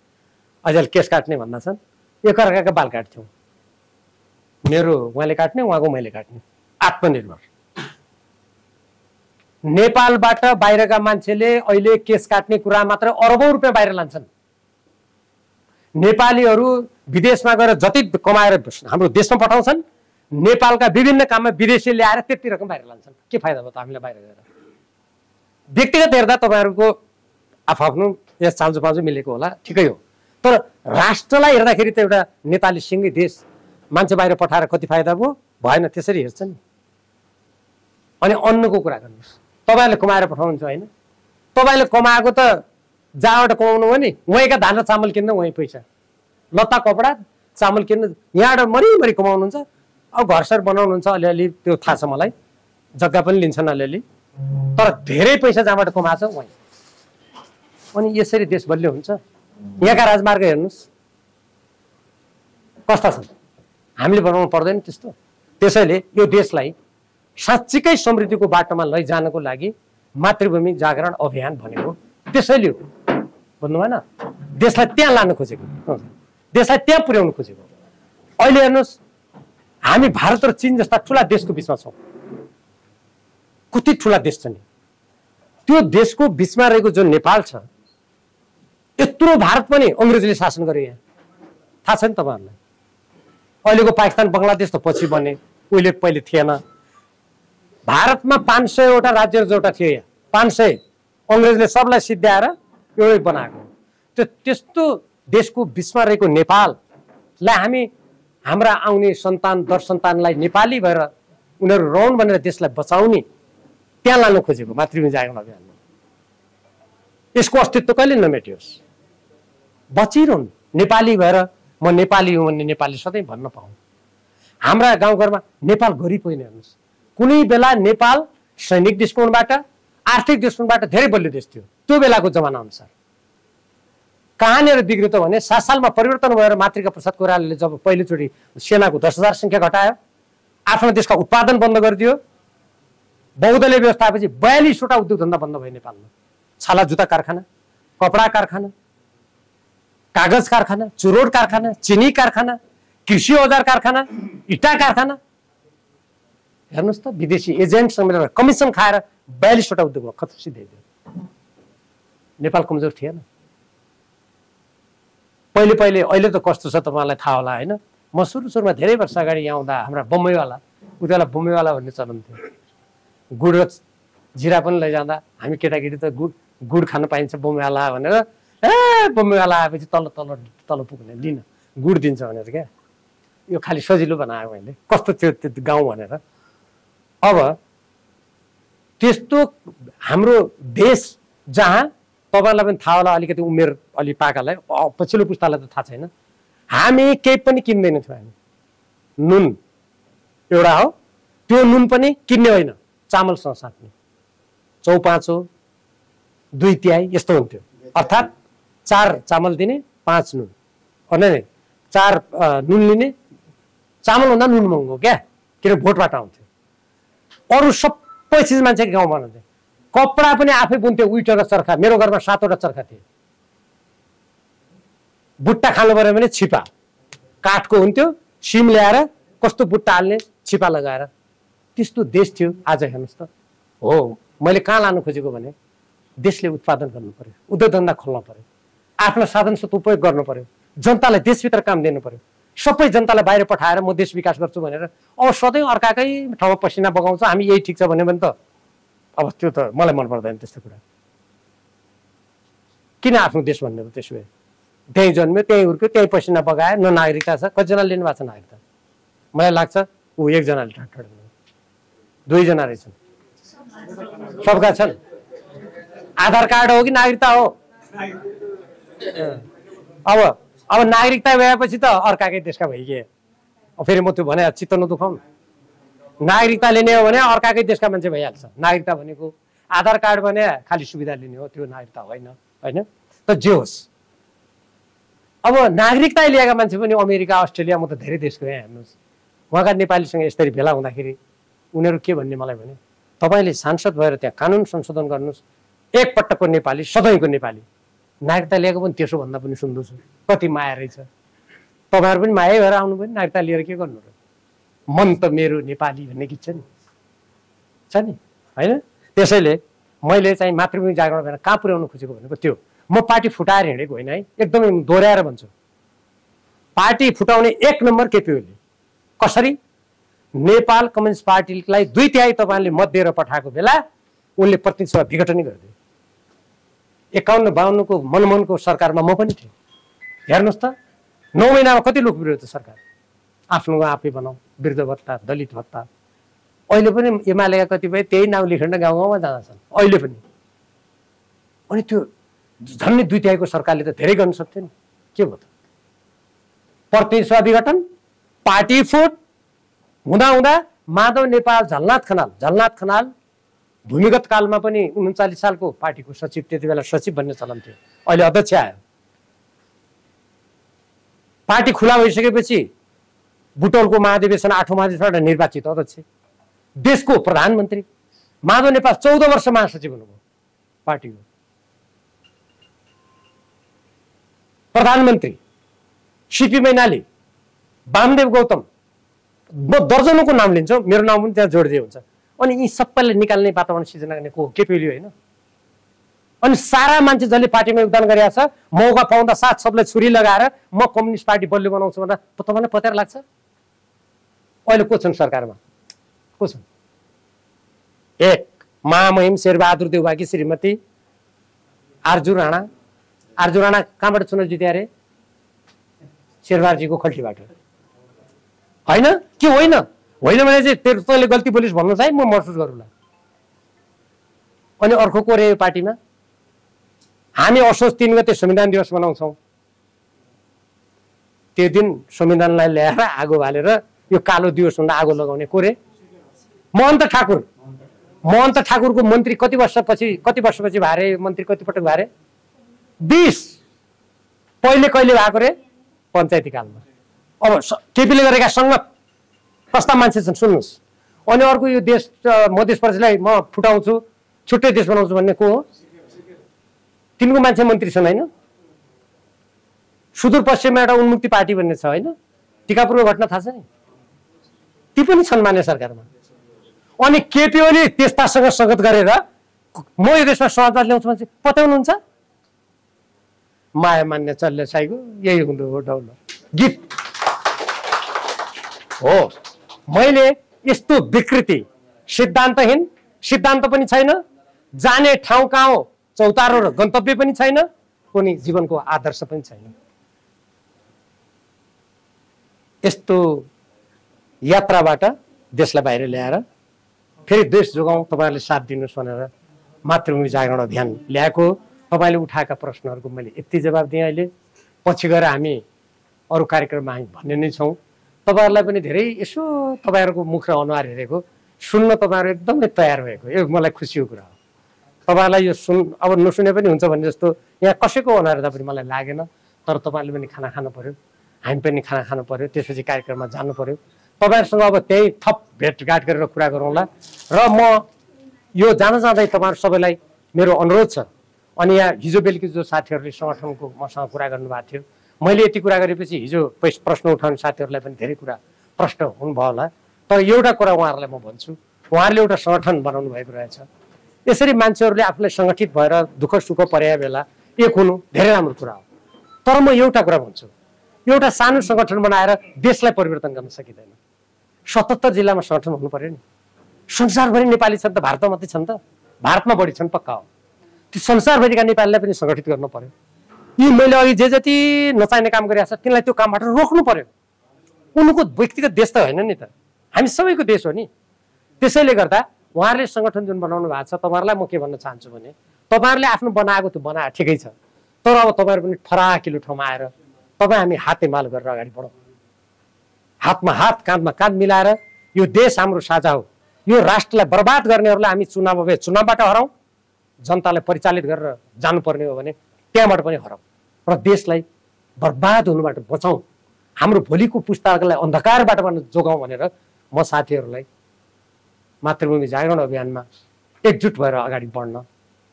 अझै केस काट्ने भन्दा छन्। एकअर्काका बाल काट्थ्यौँ। मेरो उहाँले काट्ने, उहाँको मैले काट्ने। आत्मनिर्भर। नेपालबाट बाहिरका मान्छेले अहिले केस काट्ने कुरा मात्र अरबौं रुपियाँ बाहिर लान्छन्। नेपालीहरू विदेशमा गएर जति कमाएर हाम्रो देशमा पठाउँछन्, नेपालका विभिन्न काममा विदेशी ल्याएर त्यति रकम बाहिर लान्छन्। के फाइदा भयो त हामीलाई बाहिर गएर? व्यक्तिगत हेर्दा तपाईँहरूको आफ्नो यस चाल्चो मिलेको होला, ठिकै हो। तर राष्ट्रलाई हेर्दाखेरि त एउटा नेपाली सिङ्गै देश मान्छे बाहिर पठाएर कति फाइदा भयो? भएन। त्यसरी हेर्छ नि। अनि अन्नको कुरा गर्नुहोस्, तपाईँले कमाएर पठाउनुहुन्छ होइन? तपाईँले कमाएको त जहाँबाट कमाउनु हो नि, वहीँका धान र चामल किन्न वहीँ पैसा, लत्ता कपडा चामल किन्न यहाँबाट मरिमरि कमाउनुहुन्छ। अब घरसर बनाउनुहुन्छ अलिअलि, त्यो थाहा छ मलाई, जग्गा पनि लिन्छन् अलिअलि, तर धेरै पैसा जहाँबाट कमाएको छ वहीँ। अनि यसरी देश बलियो हुन्छ? यहाँका राजमार्ग हेर्नुहोस् कस्ता छन्, हामीले बनाउनु पर्दैन त्यस्तो। त्यसैले यो देशलाई साँच्चीकै समृद्धिको बाटोमा लैजानको लागि मातृभूमि जागरण अभियान भनेको त्यसैले हो, भन्नु भएन? देशलाई त्यहाँ लानु खोजेको, देशलाई त्यहाँ पुर्याउनु खोजेको। अहिले हेर्नुहोस्, हामी भारत र चीन जस्ता ठुला देशको बिचमा छौँ। कति ठुला देश छ नि, त्यो देशको बिचमा रहेको जो नेपाल छ, यत्रो भारत पनि अङ्ग्रेजले शासन गर्यो यहाँ, थाहा छ नि तपाईँहरूलाई? अहिलेको पाकिस्तान बङ्गलादेश त पछि बने, उहिले पहिले थिएन। भारतमा 500वटा राज्यहरू जोटा थियो यहाँ, 500 अङ्ग्रेजले सबलाई सिद्ध्याएर एउटै बनाएको। त्यस्तो देशको बिचमा रहेको नेपाललाई हामी हाम्रा आउने सन्तान दर सन्तानलाई नेपाली भएर उनीहरू रहन् भनेर देशलाई बचाउने त्यहाँ लानु खोजेको मातृभूमि जागरण अभियानमा। यसको अस्तित्व कहिले नमेटियोस्, बचिरहन्। नेपाली भएर म नेपाली हुँ भन्ने नेपाली सधैँ भन्न पाऊँ। हाम्रा गाउँघरमा नेपाल गरिब होइन। हेर्नुहोस्, कुनै बेला नेपाल सैनिक दृष्टिकोणबाट आर्थिक दृष्टिकोणबाट धेरै बलियो देश थियो त्यो बेलाको जमाना अनुसार। कहाँनिर बिग्रियो त भने 7 सालमा परिवर्तन भएर मातृका प्रसाद कोइरालाले जब पहिलोचोटि सेनाको 10,000 सङ्ख्या घटायो, आफ्नो देशका उत्पादन बन्द गरिदियो, बहुदलीय व्यवस्थापछि 42वटा उद्योग धन्दा बन्द भयो नेपालमा। छाला जुत्ता कारखाना, कपडा कारखाना, कागज कारखाना, चुरोट कारखाना, चिनी कारखाना, कृषि औजार कारखाना, इटा कारखाना। हेर्नुहोस् त, विदेशी एजेन्टसँग मिलेर कमिसन खाएर 42वटा उद्योगमा खतसी दिइदियो। नेपाल कमजोर थिएन पहिले। अहिले त कस्तो छ तपाईँलाई थाहा होला होइन। म सुरुमा धेरै वर्ष अगाडि यहाँ आउँदा हाम्रा बम्बईवाला, उतिबेला बम्बईवाला भन्ने चलन थियो। गुड र जिरा पनि लैजाँदा हामी केटाकेटी त गुड खान पाइन्छ बम्बईवाला भनेर, बम्बईवाला आएपछि तल पुग्ने लिन गुड दिन्छ भनेर क्या। यो खालि सजिलो बनायो मैले, कस्तो थियो त्यो गाउँ भनेर। अब त्यस्तो हाम्रो देश जहाँ तपाईँलाई पनि थाहा होला, अलिकति उमेर अलि पाकालाई, पछिल्लो पुस्तालाई त थाहा छैन, हामी केही पनि किन्दैनौँ। हामी नुन एउटा हो, त्यो नुन पनि किन्ने होइन, चामलसँग साट्ने, 4/5 2/3 यस्तो हुन्थ्यो। अर्थात् 4 चामल दिने 5 नुन, अनि 4 नुन लिने। चामल भन्दा नुन महँगो क्या, किन भोटबाट आउँथ्यो। अरू सबै चिज मान्छे गाउँ बनाउँथे। कपडा पनि आफै बुन्थ्यो, उइटो र चर्खा। मेरो घरमा 7वटा चर्खा थिए। बुट्टा खानु पर्यो भने छिपा काठको हुन्थ्यो, सिम ल्याएर कस्तो बुट्टा हाल्ने, छिपा लगाएर। त्यस्तो देश थियो। आज हेर्नुहोस् त। हो, मैले कहाँ लानु खोजेको भने देशले उत्पादन गर्नु पर्यो, उद्योग धन्दा खोल्नु पर्यो, आफ्नो साधन स्रोत उपयोग गर्नु पर्यो, जनतालाई देशभित्र काम दिनु पर्यो। सबै जनतालाई बाहिर पठाएर म देश विकास गर्छु भनेर अब सधैँ अर्काकै ठाउँमा पसिना बगाउँछ, हामी यही ठिक छ भन्यो भने त अब त्यो त मलाई मन पर्दैन त्यस्तो कुरा। किन आफ्नो देश भन्ने त? त्यसो भए त्यहीँ जन्म्यो, त्यहीँ हुर्क्यो, त्यहीँ पसिना बगायो, न नागरिकता छ। कतिजना लिनु भएको छ नागरिकता? मलाई लाग्छ ऊ एकजनाले ठाड 2जना रहेछन्, सबका छन्। आधार कार्ड हो कि नागरिकता हो? अब नागरिकता भएपछि त अर्काकै देशका भइगए। फेरि म त्यो भने चित्त नदुखाउनु। नागरिकता लिने हो भने अर्काकै देशका मान्छे भइहाल्छ। नागरिकता भनेको आधार कार्ड भने खालि सुविधा लिने हो, त्यो नागरिकता होइन। होइन त जे होस्, अब नागरिकता लिएका मान्छे पनि अमेरिका, अस्ट्रेलिया, म त धेरै देश गएँ। हेर्नुहोस्, उहाँका नेपालीसँग यसरी भेला हुँदाखेरि उनीहरू के भन्ने मलाई भने, तपाईँले सांसद भएर त्यहाँ कानुन संशोधन गर्नुहोस्, एकपटकको नेपाली, सधैँको नेपाली। नागरिकता लिएको पनि त्यसो भन्दा पनि सुन्दैछु, कति माया रहेछ। तपाईँहरू पनि माया भएर आउनु पनि, नागरिकता लिएर के गर्नु र? मन त मेरो नेपाली भन्ने गीत छ नि होइन? त्यसैले मैले चाहिँ मातृभूमि जागरण भनेर कहाँ पुर्याउनु खोजेको भनेको त्यो। म पार्टी फुटाएर हिँडेको होइन है, एकदमै दोहोऱ्याएर भन्छु। पार्टी फुटाउने 1 नम्बर केपी ओली। कसरी? नेपाल कम्युनिस्ट पार्टीलाई 2/3 तपाईँले मत दिएर पठाएको बेला उनले प्रतिनिधि सभा विघटनै गरिदियो। 51-52 को मनमोहनको सरकारमा म पनि थिएँ। हेर्नुहोस् त, 9 महिनामा कति लोकप्रिय त सरकार। आफ्नो आफै बनाऊ, वृद्ध भत्ता, दलित भत्ता। अहिले पनि एमालेका कतिपय त्यही नाउँ लेखेर गाउँ गाउँमा जाँदछन् अहिले पनि। अनि त्यो झन्नै 2/3 को सरकारले त धेरै गर्न सक्थ्यो नि। के भयो त? प्रतिनिधि सभा विघटन, पार्टी फुट हुँदा माधव नेपाल, झलनाथ खनाल भूमिगत कालमा पनि 39 सालको पार्टीको सचिव, त्यति बेला सचिव भन्ने चलन थियो, अहिले अध्यक्ष आयो। पार्टी खुला भइसकेपछि बुटोलको महाधिवेशन 8औं महाधिवेशनबाट निर्वाचित अध्यक्ष, देशको प्रधानमन्त्री। माधव नेपाल 14 वर्ष महासचिव हुनुभयो पार्टीको। प्रधानमन्त्री सीपी मैनाली, वामदेव गौतम, म दर्जनौंको नाम लिन्छु, मेरो नाम पनि त्यहाँ जोडिदिए हुन्छ। अनि यी सबैले निकाल्ने वातावरण सिर्जना गर्ने को? केपी ओली होइन? अनि सारा मान्छे जसले पार्टीमा योगदान गरेका छ, मौका पाउँदा साथ सबलाई छुरी लगाएर म कम्युनिस्ट पार्टी बलियो बनाउँछु भन्दा तपाईँलाई पत्यार लाग्छ? अहिले को छन् सरकारमा? को छन्? 1 महामहिम शेरबहादुर देउवाकी श्रीमती आर्जु राणा। आर्जु राणा कहाँबाट चुनाव जिते अरे? शेरबहादुरजीको खल्टीबाट। होइन के होइन? होइन भने चाहिँ तैँले गल्ती बोलिस् भन्नु चाहिँ म महसुस गरौँला। अनि अर्को को रे पार्टीमा? हामी असोज 3 गते संविधान दिवस मनाउँछौँ। त्यो दिन संविधानलाई ल्याएर आगो बालेर यो कालो दिवस भन्दा आगो लगाउने को रे? महन्त ठाकुर। महन्त ठाकुरको मन्त्री कति वर्षपछि भारे मन्त्री कति पटक भारे 20 पहिले कहिले भएको रे पञ्चायती कालमा अब केपीले गरेका सँग कस्ता मान्छे छन् सुन्नुस् अनि अर्को यो देश मध्य प्रदेशलाई म फुटाउँछु छुट्टै देश बनाउँछु भन्ने को हो तिनको मान्छे मन्त्री छन् हैन सुदूरपश्चिममा एउटा उन्मुक्ति पार्टी भन्ने छ हैन टिकापुरको घटना थाहा छ नि ती पनि छन् मान्य सरकारमा अनि केपी ओली त्यस्तासँग संगत गरेर म यो देशमा समाजवाद ल्याउँछु भने पत्याउनुहुन्छ माया मान्य चल्ले साईको यही हुँदो हो डौलो गीत हो मैले यस्तो विकृति सिद्धान्तहीन सिद्धान्त पनि छैन जाने ठाउँ कहाँ हो चौतारो र गन्तव्य पनि छैन कुनै जीवनको आदर्श पनि छैन यस्तो यात्राबाट देशलाई बाहिर ल्याएर फेरि देश जोगाउँ तपाईहरुले साथ दिनुस् भनेर मातृभूमि जागरण अभियान ल्याएको तपाईले उठाएका प्रश्नहरुको मैले यति जवाफ दिएँ अहिले पछि गएर हामी अरु कार्यक्रममा हामी भन्ने नै छौं तपाईहरुलाई पनि धेरै यसो तपाईहरुको मुख र अनुहार हेरेको सुन्न तपाईहरु एकदमै तयार भएको यो मलाई खुसीको कुरा हो तपाईहरुलाई यो अब नसुने पनि हुन्छ भन्ने जस्तो यहाँ कसैको अनुहार हेर्दा पनि मलाई लागेन तर तपाईहरुले पनि खाना खानु पर्यो हामी पनि खाना खानु पर्यो त्यसपछि कार्यक्रममा जानु पर्यो तपाईहरुसँग अब त्यही थप भेटघाट गरेर कुरा गरौँला र म यो जान जाँदै तपाईहरु सबैलाई मेरो अनुरोध छ अनि यहाँ हिजो बेलुकी जो साथीहरुले संगठनको मसँग कुरा गर्नुभएको थियो मैले यति कुरा गरेपछि हिजो प्रश्न उठाउने साथीहरुलाई पनि धेरै कुरा प्रश्न हुनुभयो होला तर एउटा कुरा उहाँहरुलाई म भन्छु उहाँहरुले एउटा संगठन बनाउनु भएको रहेछ यसरी मान्छेहरुले आफूलाई संगठित भएर दुःख सुख परेका बेला एक हुनु धेरै राम्रो कुरा हो तर म एउटा कुरा भन्छु एउटा सानो संगठन बनाएर देशलाई परिवर्तन गर्न सकिदैन 77 जिल्लामा संगठन हुनु पर्यो नि संसारभरि नेपाली छन् त भारतमा मात्रै छन् त भारतमा बढी छन् पक्का हो त्यो संसारभरिका नेपालीलाई पनि संगठित गर्न पर्यो यी मैले अघि जे जति नचाहिने काम गरिरहेको छ तिनलाई त्यो कामबाट रोक्नु पर्यो उनको व्यक्तिगत देश त होइन नि त हामी सबैको देश हो नि त्यसैले गर्दा उहाँहरूले संगठन जुन बनाउनु भएको छ तपाईहरुलाई म के भन्न चाहन्छु भने तपाईहरुले आफ्नो बनाएको त्यो बनाए ठिकै छ तर अब तपाईहरु पनि फराकिलो ठाउँमा आएर तपाई हामी हातेमाल गरेर अगाडि बढौँ हातमा हात काँधमा काँध मिलाएर यो देश हाम्रो साझा हो यो राष्ट्रलाई बर्बाद गर्नेहरूलाई हामी चुनावबाट हराउँ जनतालाई परिचालित गरेर जानुपर्ने हो भने त्यहाँबाट पनि हराउँ र देशलाई बर्बाद हुनुबाट बचाउँ हाम्रो भोलिको पुस्तालाई अन्धकारबाट पनि जोगाउँ भनेर म साथीहरूलाई मातृभूमि जागरण अभियानमा एकजुट भएर अगाडि बढ्न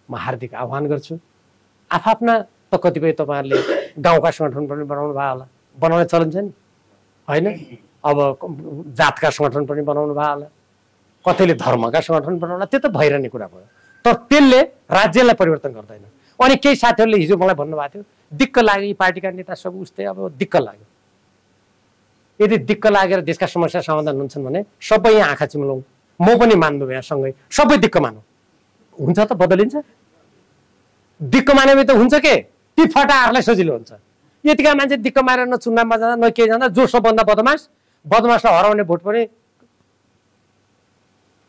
म हार्दिक आह्वान गर्छु आफ्ना त कतिपय तपाईहरुले गाउँका संगठन पनि बनाउनु भयो होला बनाउने चलन छ नि हैन अब जातका संगठन पनि बनाउनु भयो होला कतैले धर्मका संगठन बनाउला त्यो त भइरहने कुरा भयो तर त्यसले राज्यलाई परिवर्तन गर्दैन अनि केही साथीहरुले हिजो मलाई भन्नुभएको थियो दिक्क लाग्यो यी पार्टीका नेता सब उस्तै अब दिक्क लाग्यो यदि दिक्क लागेर देशका समस्या समाधान हुन्छन् भने सबै यहाँ आँखा चिम्लौँ म पनि मान्नु यहाँ सँगै सबै दिक्क मानौँ हुन्छ त बदलिन्छ दिक्क मानेमै त हुन्छ के ती फटाहरूलाई सजिलो हुन्छ यतिका मान्छे दिक्क मारेर न चुनावमा जाँदा न के जाँदा जो सबभन्दा बदमासलाई हराउने भोट पनि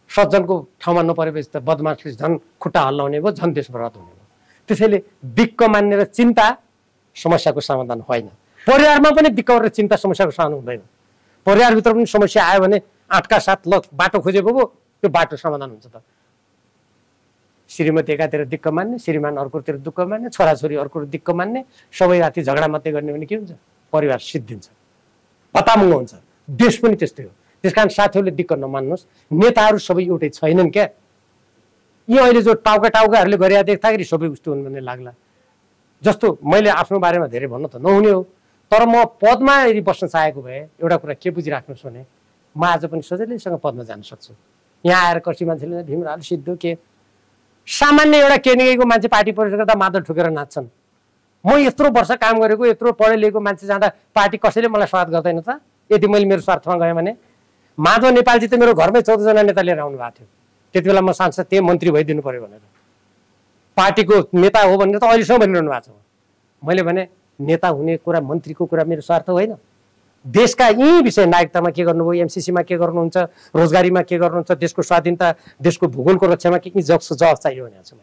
सज्जनको ठाउँमा नपरेपछि त बदमासले झन् खुट्टा हल्लाउने भयो झन् देश बर्बाद हुने भयो त्यसैले दिक्क मान्ने र चिन्ता समस्याको समाधान होइन परिवारमा पनि दिक्क गरेर चिन्ता समस्याको समाधान हुँदैन परिवारभित्र पनि समस्या आयो भने आँटका साथ ल बाटो खोजेको भयो त्यो बाटो समाधान हुन्छ त श्रीमती एकातिर दिक्क मान्ने श्रीमान अर्कोतिर दुःख मान्ने छोराछोरी अर्को दिक्क मान्ने सबै राति झगडा मात्रै गर्ने भने के हुन्छ परिवार सिद्धिन्छ हतामुङ्ग हुन्छ देश पनि त्यस्तै हो त्यसकारण साथीहरूले दिक्क नमान्नुहोस् नेताहरू सबै एउटै छैनन् क्या यी अहिले जो टाउकाहरूले गरिरहेको देख्दाखेरि सबै उस्तो हुन् भन्ने लाग्ला जस्तो मैले आफ्नो बारेमा धेरै भन्न त नहुने हो तर म पदमा यदि बस्न चाहेको भए एउटा कुरा के बुझिराख्नुहोस् भने म आज पनि सजिलैसँग पदमा जान सक्छु यहाँ आएर कसै मान्छेले भीमराल सिद्धो के सामान्य एउटा केनेगीको मान्छे पार्टी परिचय गर्दा मादल ठोकेर नाच्छन् म यत्रो वर्ष काम गरेको यत्रो पढे लेखेको मान्छे जाँदा पार्टी कसैले मलाई स्वागत गर्दैन त यदि मैले मेरो स्वार्थमा गएँ भने माधव नेपालजी त मेरो घरमै 14 जना नेता लिएर आउनु भएको थियो त्यति बेला म सांसद थिएँ मन्त्री भइदिनु पर्यो भनेर पार्टीको नेता हो भनेर त अहिलेसम्म भनिरहनु भएको छ मैले भने नेता हुने कुरा मन्त्रीको कुरा मेरो स्वार्थ होइन देशका यी विषय नागरिकतामा के गर्नुभयो एमसीसीमा के गर्नुहुन्छ रोजगारीमा के गर्नुहुन्छ देशको स्वाधीनता देशको भूगोलको रक्षामा के जवाफ चाहियो भनेको छु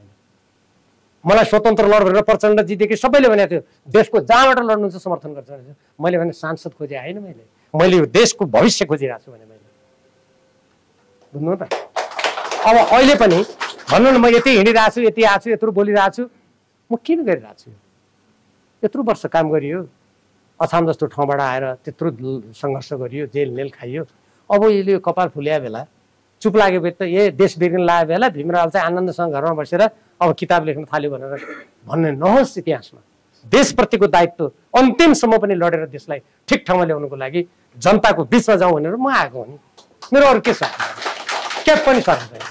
मलाई स्वतन्त्र लड भनेर प्रचण्ड जितेको सबैले भनेको थियो देशको जहाँबाट लड्नुहुन्छ समर्थन गर्छ भने मैले भने सांसद खोजे होइन मैले यो देशको भविष्य खोजिरहेको छु भने मैले बुझ्नु त अब अहिले पनि भन्नु न, म यति हिँडिरहेको छु, यति आएको छु, यत्रो बोलिरहेको छु, म किन गरिरहेको छु? यत्रो वर्ष काम गरियो, अछाम जस्तो ठाउँबाट आएर त्यत्रो सङ्घर्ष गरियो, जेल खाइयो। अब यसले कपाल फुल्या बेला, चुप लाग्यो भने त देश बिग्रिन लागेको बेला भीमराव चाहिँ आनन्दसँग घरमा बसेर अब किताब लेख्न थाल्यो भनेर भन्ने नहोस् इतिहासमा। देशप्रतिको दायित्व अन्तिमसम्म पनि लडेर देशलाई ठिक ठाउँमा ल्याउनुको लागि जनताको बिचमा जाउँ भनेर म आएको हो नि। मेरो अरू के स्वार्थ, के पनि स्वार्थ छैन।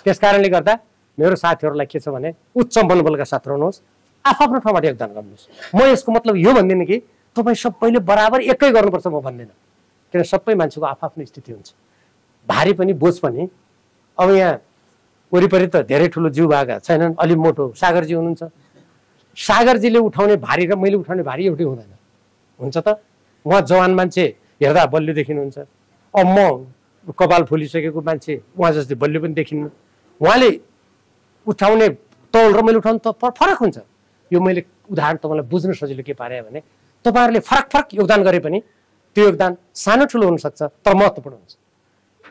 त्यस कारणले गर्दा मेरो साथीहरूलाई के छ भने उच्च मनोबलका साथ रहनुहोस्, आफ्नो ठाउँबाट योगदान गर्नुहोस्। म यसको मतलब यो भन्दिनँ कि तपाईँ सबैले बराबर एकै गर्नुपर्छ, म भन्दिनँ। किन सबै मान्छेको आफ्नो स्थिति हुन्छ, भारी पनि बोझ पनि। अब यहाँ वरिपरि त धेरै ठुलो जिउ भएका छैनन्, अलि मोटो सागरजी हुनुहुन्छ। सागरजीले उठाउने भारी र मैले उठाउने भारी एउटै हुँदैन, हुन्छ त? उहाँ जवान मान्छे हेर्दा बलियो देखिनुहुन्छ, अब म कपाल फुलिसकेको मान्छे उहाँ जस्तै बलियो पनि देखिन्न। उहाँले उठाउने तौल र मैले उठाउनु त फरक हुन्छ। यो मैले उदाहरण तपाईँलाई बुझ्न सजिलो के पारे भने तपाईँहरूले फरक योगदान गरे पनि त्यो योगदान सानो ठुलो हुनसक्छ, तर महत्त्वपूर्ण हुन्छ।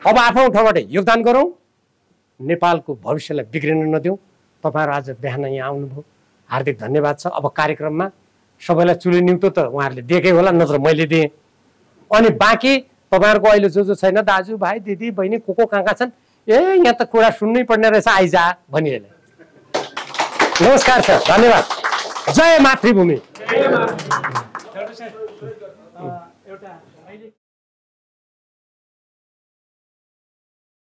अब आफ्नो ठाउँबाट योगदान गरौँ, नेपालको भविष्यलाई बिग्रिन नदिउँ। तपाईँहरू आज बिहान यहाँ आउनुभयो, हार्दिक धन्यवाद छ। अब कार्यक्रममा सबैलाई चुली निम्तो त उहाँहरूले दिएकै होला, नत्र मैले दिएँ। अनि बाँकी तपाईँहरूको अहिले जो छैन, दाजु भाइ दिदी बहिनी को कहाँ छन्, यहाँ त कुरा सुन्नै पर्ने रहेछ, आइजा भनिहाल्यो। नमस्कार सर, धन्यवाद। जय मातृभूमि।